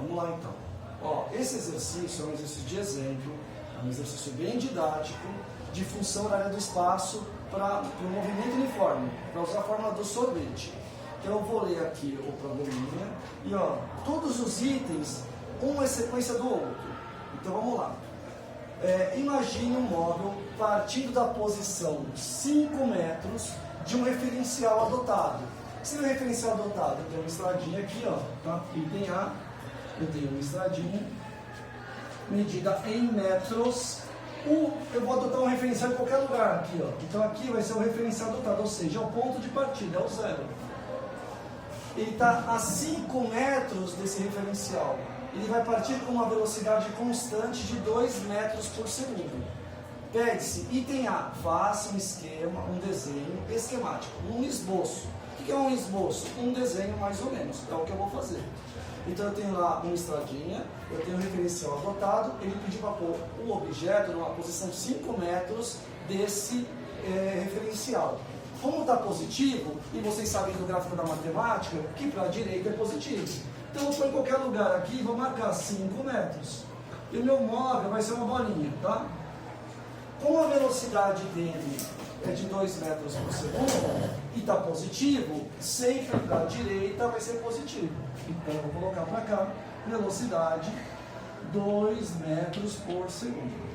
Vamos lá então. Ó, esse exercício é um exercício de exemplo, é um exercício bem didático, de função horária do espaço para o movimento uniforme, para usar a fórmula do sorvete. Então eu vou ler aqui o probleminha e ó, todos os itens, um é sequência do outro. Então vamos lá. Imagine um móvel partindo da posição 5 metros de um referencial adotado. Se o referencial adotado, eu tenho uma estradinha aqui, ó, tá? Item A, eu tenho uma estradinha, medida em metros. Eu vou adotar um referencial em qualquer lugar aqui, ó. Então aqui vai ser o referencial adotado, ou seja, é o ponto de partida, é o zero. Ele está a 5 metros desse referencial. Ele vai partir com uma velocidade constante de 2 metros por segundo. Pede-se, item A, faça um esquema, um desenho esquemático, um esboço. O que é um esboço? Um desenho mais ou menos, é o que eu vou fazer. Então eu tenho lá uma estradinha, eu tenho um referencial adotado, ele pediu para pôr o objeto numa posição 5 metros desse referencial. Como está positivo, e vocês sabem do gráfico da matemática, que para a direita é positivo. Então eu vou em qualquer lugar aqui e vou marcar 5 metros. E o meu móvel vai ser uma bolinha, tá? Como a velocidade dele é de 2 metros por segundo e está positivo, sempre para a direita vai ser positivo. Então eu vou colocar para cá, velocidade 2 metros por segundo.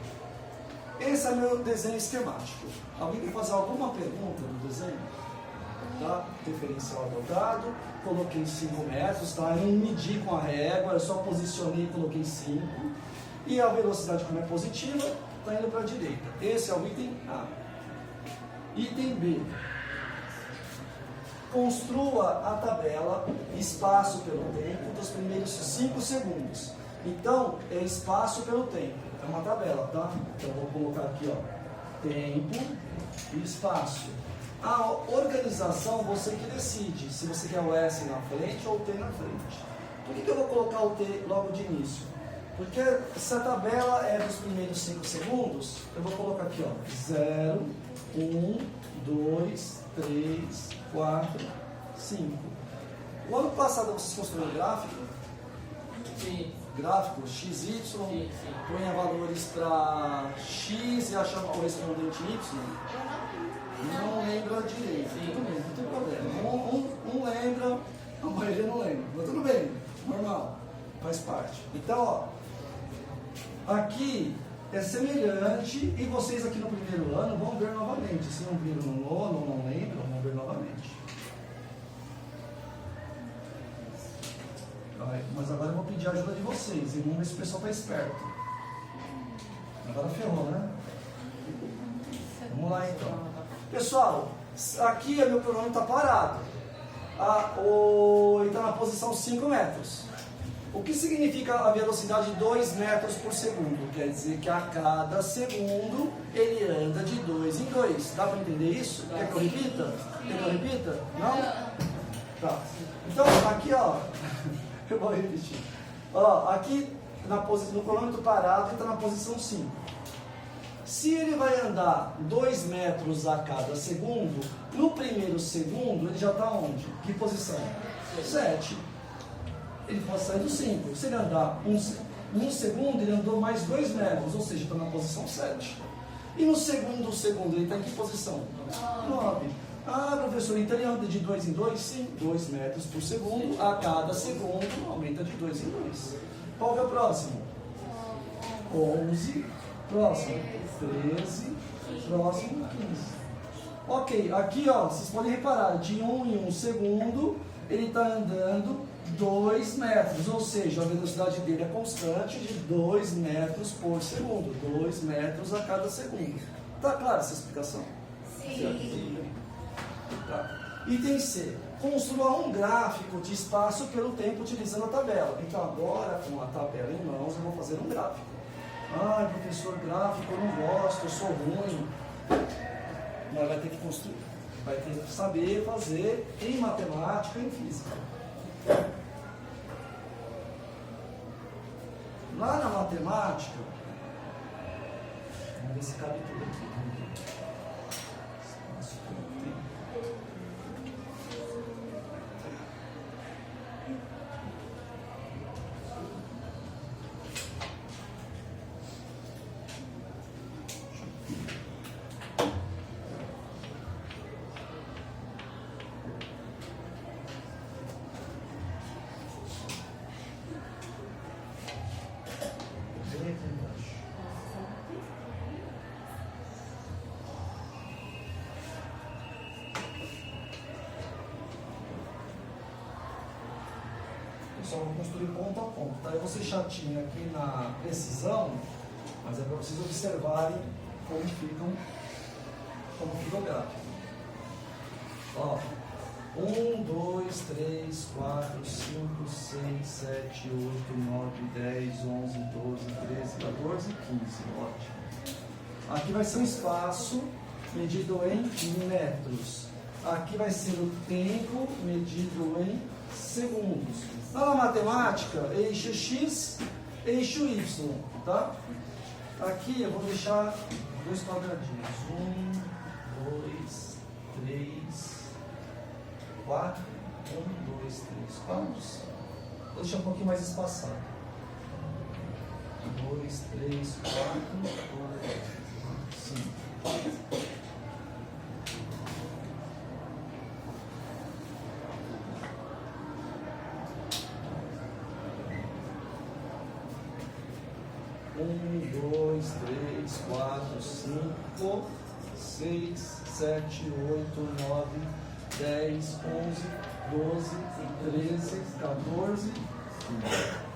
Esse é meu desenho esquemático. Alguém quer fazer alguma pergunta do desenho? Tá? Referencial adotado, coloquei 5 metros, tá? Eu não medi com a régua, eu só posicionei e coloquei 5. E a velocidade, como é positiva, está indo para a direita. Esse é o item A. Item B. Construa a tabela espaço pelo tempo dos primeiros 5 segundos. Então, é espaço pelo tempo. É uma tabela, tá? Então, eu vou colocar aqui, ó, tempo e espaço. A organização, você que decide, se você quer o S na frente ou o T na frente. Por que eu vou colocar o T logo de início? Porque se a tabela é dos primeiros 5 segundos, eu vou colocar aqui, ó, 0, 1, 2, 3, 4, 5. O ano passado vocês construíram gráfico? Sim. Gráfico, XY, ponha valores para X e achar o correspondente Y. Não lembra direito. Tudo bem, não tem problema. Um lembra, a maioria não lembra. Mas tudo bem, normal, faz parte. Então, ó, aqui é semelhante e vocês aqui no primeiro ano vão ver novamente. Se não viram no nono, não lembram, vão ver novamente. Mas agora eu vou pedir a ajuda de vocês e vamos ver se o pessoal está esperto. Agora ferrou, né? Vamos lá então. Pessoal, aqui meu cronômetro está parado. Ele está na posição 5 metros. O que significa a velocidade 2 metros por segundo? Quer dizer que a cada segundo ele anda de 2 em 2. Dá para entender isso? Quer que eu repita? Quer que eu repita? Não? Tá. Então, aqui ó, eu vou repetir. Ó, aqui no cronômetro parado ele está na posição 5. Se ele vai andar 2 metros a cada segundo, no primeiro segundo ele já está onde? Que posição? 7. Ele pode sair do 5. Se ele andar um segundo, ele andou mais 2 metros, ou seja, está na posição 7. E no segundo ele está em que posição? 9. Ah, professor, então ele anda de 2 em 2? Sim, 2 metros por segundo. A cada segundo aumenta de 2 em 2. Qual que é o próximo? 11. Próximo, 13, próximo, 15. Ok, aqui ó, vocês podem reparar, de 1 em 1 segundo, ele está andando 2 metros, ou seja, a velocidade dele é constante de 2 metros por segundo, 2 metros a cada segundo. Tá clara essa explicação? Sim. Tá. Item C. Construa um gráfico de espaço pelo tempo utilizando a tabela. Então agora, com a tabela em mãos, eu vou fazer um gráfico. Ai, professor, gráfico, eu não gosto, eu sou ruim. Mas vai ter que construir. Vai ter que saber fazer em matemática e em física. Lá na matemática, vamos ver se cabe tudo aqui. só vou construir ponto a ponto. Tá? Eu vou ser chatinho aqui na precisão, mas é para vocês observarem como fica o gráfico. Ó, 1, 2, 3, 4, 5, 6, 7, 8, 9, 10, 11, 12, 13, 14, 15. Ótimo. Aqui vai ser um espaço medido em metros. Aqui vai ser o tempo medido em segundos. Na matemática, eixo X, eixo Y, tá? Aqui eu vou deixar dois quadradinhos. 1, 2, 3, 4. 1, 2, 3, 4. Vou deixar um pouquinho mais espaçado. 2, 3, 4, 5. Um, 2, 3, 4, 5, 6, 7, 8, 9, 10, 11, 12, 13, 14.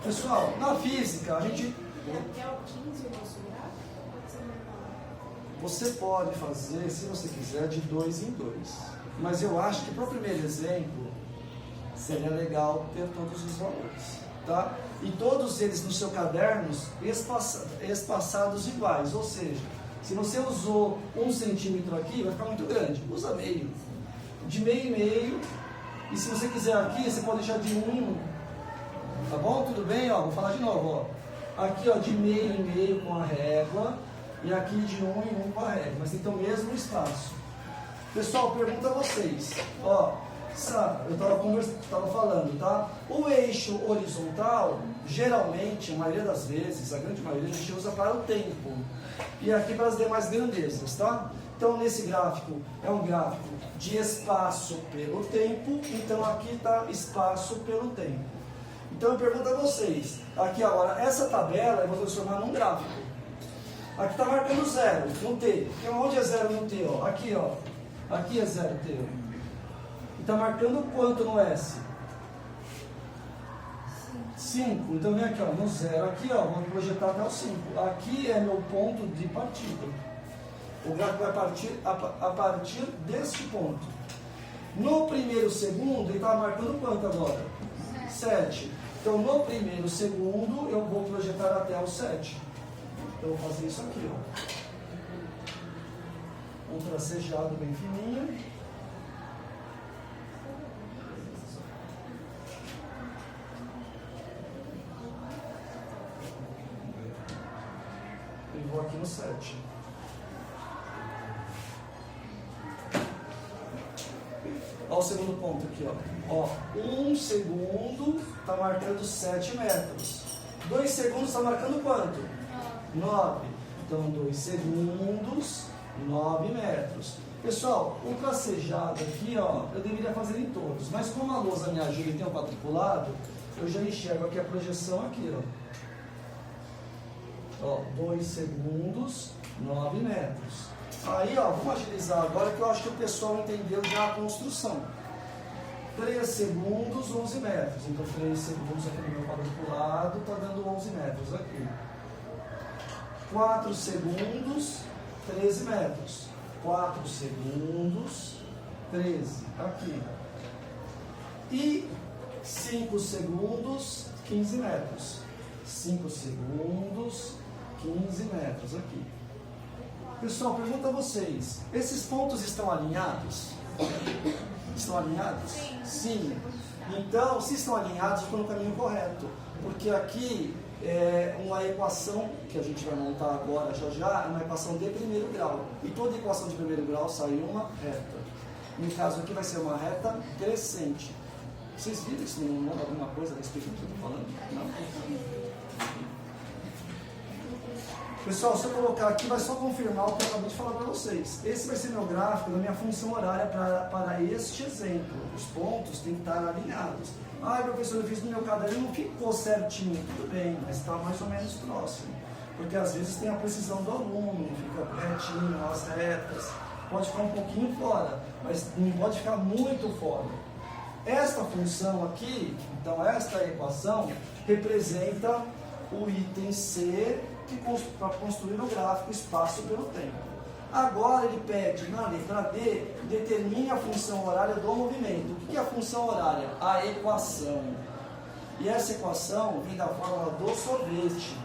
Pessoal, na física a gente. Até o 15 eu posso virar? Pode ser normal. Você pode fazer, se você quiser, de 2 em 2. Mas eu acho que para o primeiro exemplo seria legal ter todos os valores. Tá? E todos eles no seu caderno espaçados iguais, ou seja, se você usou 1 centímetro aqui, vai ficar muito grande, usa meio, de meio em meio, e se você quiser aqui, você pode deixar de 1 em 1, tá bom? Tudo bem? Ó, vou falar de novo, ó. Aqui ó, de meio em meio com a régua, e aqui de 1 em 1 com a régua, mas tem que ter o mesmo espaço. Pessoal, pergunta a vocês, ó. Eu estava falando, tá? O eixo horizontal, geralmente, a maioria das vezes, a grande maioria, a gente usa para o tempo. E aqui para as demais grandezas, tá? Então, nesse gráfico, é um gráfico de espaço pelo tempo. Então, aqui está espaço pelo tempo. Então, eu pergunto a vocês. Aqui agora, essa tabela eu vou transformar num gráfico. Aqui está marcando 0 no T. Então, onde é 0 no T? Ó? Aqui, ó. Aqui é 0 T. Está marcando quanto no S? 5. Então vem aqui, ó, no 0. Aqui, ó, vamos projetar até o 5. Aqui é meu ponto de partida. O gráfico vai partir a partir deste ponto. No primeiro segundo, ele está marcando quanto agora? 7. Então no primeiro segundo, eu vou projetar até o 7. Então eu vou fazer isso aqui, ó. Um tracejado bem fininho. E vou aqui no 7. Olha o segundo ponto aqui, ó. 1 segundo está marcando 7 metros. 2 segundos está marcando quanto? 9. Então, 2 segundos, 9 metros. Pessoal, o tracejado aqui, ó, eu deveria fazer em todos. Mas como a lousa me ajuda e tem um quadriculado, eu já enxergo aqui a projeção aqui, ó. 2 segundos, 9 metros. Aí, ó, vamos agilizar agora que eu acho que o pessoal entendeu já a construção. 3 segundos, 11 metros. Então, 3 segundos aqui no meu quadriculado está dando 11 metros aqui. 4 segundos, 13 metros. 4 segundos, 13 aqui. E 5 segundos, 15 metros. 5 segundos, 15 metros aqui. Pessoal, pergunta a vocês, esses pontos estão alinhados? Estão alinhados? Sim. Então, se estão alinhados, eu estou no caminho correto. Porque aqui é uma equação que a gente vai montar agora já, é uma equação de primeiro grau. E toda equação de primeiro grau sai uma reta. No caso aqui vai ser uma reta crescente. Vocês viram isso? Não muda alguma coisa a respeito do que eu estou falando? Não? Pessoal, se eu colocar aqui, vai só confirmar o que eu acabei de falar para vocês. Esse vai ser meu gráfico da minha função horária para este exemplo. Os pontos têm que estar alinhados. Ah, professor, eu fiz no meu caderno e não ficou certinho. Tudo bem, mas está mais ou menos próximo. Porque às vezes tem a precisão do aluno, não fica retinho, as retas. Pode ficar um pouquinho fora, mas não pode ficar muito fora. Esta função aqui, então esta equação, representa o item C para construir o gráfico espaço pelo tempo. Agora ele pede, na letra D, determine a função horária do movimento. O que é a função horária? A equação. E essa equação vem da fórmula do sorvete.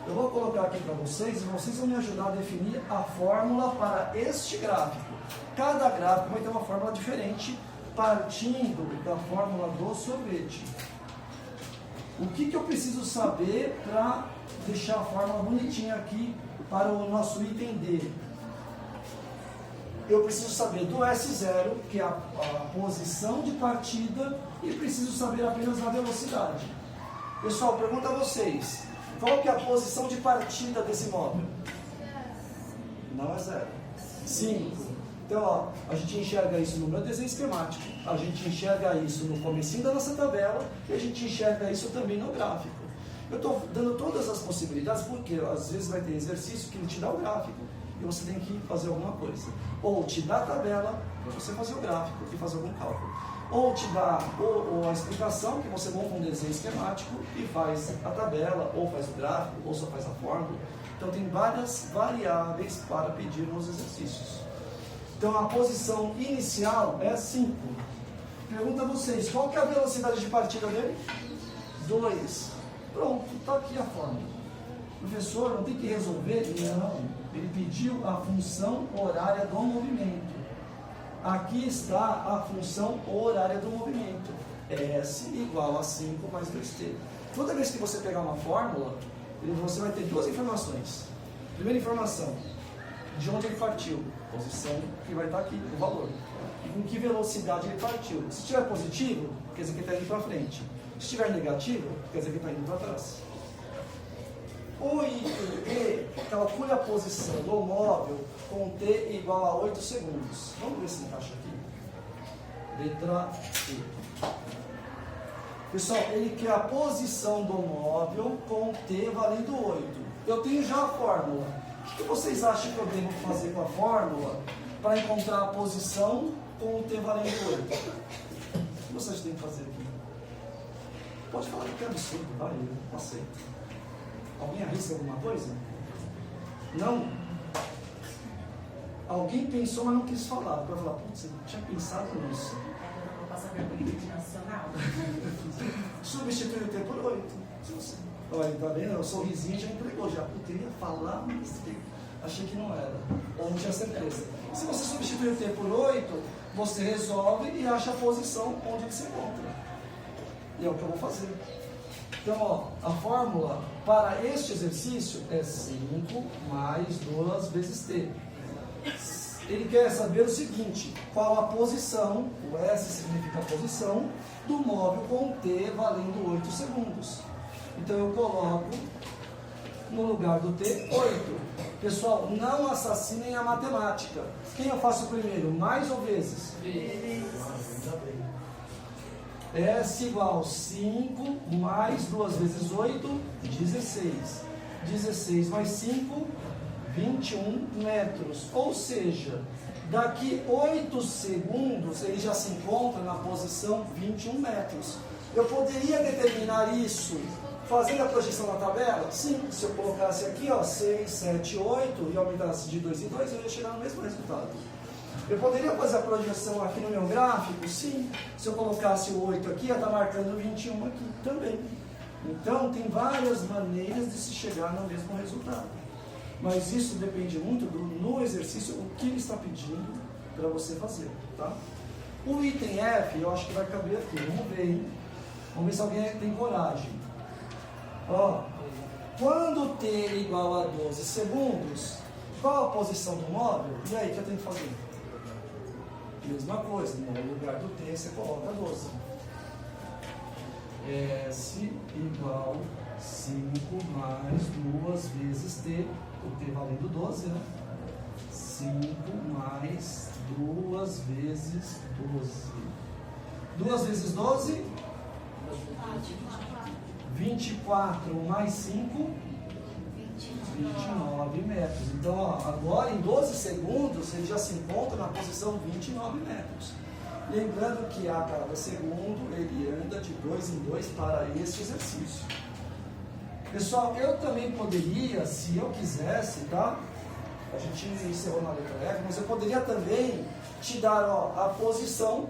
Eu vou colocar aqui para vocês e vocês vão me ajudar a definir a fórmula para este gráfico. Cada gráfico vai ter uma fórmula diferente, partindo da fórmula do sorvete. O que eu preciso saber para deixar a fórmula bonitinha aqui para o nosso item D? Eu preciso saber do S0, que é a posição de partida, e preciso saber apenas a velocidade. Pessoal, pergunto a vocês, qual que é a posição de partida desse móvel? Não é 0. 5. Então, ó, a gente enxerga isso no meu desenho esquemático, a gente enxerga isso no comecinho da nossa tabela, e a gente enxerga isso também no gráfico. Eu estou dando todas as possibilidades, porque às vezes vai ter exercício que não te dá o gráfico, e você tem que fazer alguma coisa. Ou te dá a tabela, para você fazer o gráfico e fazer algum cálculo. Ou te dá ou a explicação, que você monta um desenho esquemático e faz a tabela, ou faz o gráfico, ou só faz a fórmula. Então tem várias variáveis para pedir nos exercícios. Então a posição inicial é 5. Pergunta a vocês, qual que é a velocidade de partida dele? 2. Pronto, está aqui a fórmula. Professor, não tem que resolver? Não. Ele pediu a função horária do movimento. Aqui está a função horária do movimento. S igual a 5 mais 2t. Toda vez que você pegar uma fórmula, você vai ter duas informações. Primeira informação, de onde ele partiu. Posição que vai estar aqui, o valor. E com que velocidade ele partiu. Se estiver positivo, quer dizer que está indo para frente. Se estiver negativo, quer dizer que está indo para trás. O item E calcule a posição do móvel com t igual a 8 segundos. Vamos ver se encaixa aqui. Letra E. Pessoal, ele quer a posição do móvel com t valendo 8. Eu tenho já a fórmula. O que vocês acham que eu devo fazer com a fórmula para encontrar a posição com o t valendo 8? O que vocês têm que fazer aqui? Pode falar que é absurdo, vai, eu aceito. Alguém arrisca alguma coisa? Não? Alguém pensou, mas não quis falar. Para falar, putz, eu não tinha pensado nisso. Eu vou passar para a política nacional. Substitui o T por 8. Olha, tá vendo? O sorrisinho já entregou. Já poderia falar, mas achei que não era. Ou não tinha certeza. Se você substituir o T por 8, você resolve e acha a posição onde ele se encontra. E é o que eu vou fazer. Então, ó, a fórmula para este exercício é 5 mais 2 vezes t. Ele quer saber o seguinte, qual a posição, o S significa a posição, do móvel com t valendo 8 segundos. Então eu coloco no lugar do t 8. Pessoal, não assassinem a matemática. Quem eu faço primeiro, mais ou vezes? S igual 5 mais 2 vezes 8, 16. 16 mais 5, 21 metros. Ou seja, daqui 8 segundos ele já se encontra na posição 21 metros. Eu poderia determinar isso fazendo a projeção na tabela? Sim, se eu colocasse aqui, ó, 6, 7, 8 e aumentasse de 2 em 2, eu ia chegar no mesmo resultado. Eu poderia fazer a projeção aqui no meu gráfico? Sim. Se eu colocasse o 8 aqui, ia estar marcando o 21 aqui também. Então, tem várias maneiras de se chegar no mesmo resultado. Mas isso depende muito no exercício, o que ele está pedindo para você fazer, tá? O item F, eu acho que vai caber aqui. Vamos ver, hein? Vamos ver se alguém tem coragem. Ó, quando t é igual a 12 segundos, qual a posição do móvel? E aí, o que eu tenho que fazer? Mesma coisa, no lugar do t você coloca 12. S igual 5 mais 2 vezes t, o t valendo 12, né? 5 mais 2 vezes 12. 2 vezes 12? 24 mais 5? 29 metros. Então, ó, agora em 12 segundos ele já se encontra na posição 29 metros. Lembrando que a cada segundo ele anda de 2 em 2 para este exercício. Pessoal, eu também poderia, se eu quisesse, tá? A gente encerrou na letra F, mas eu poderia também te dar a posição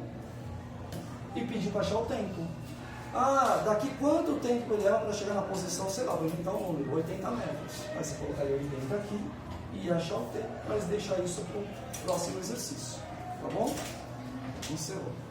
e pedir para achar o tempo. Ah, daqui quanto tempo ele leva para chegar na posição, sei lá, vou inventar um número, 80 metros. Aí você colocaria 80 aqui e achar o tempo, mas deixar isso para o próximo exercício. Tá bom? Encerrou.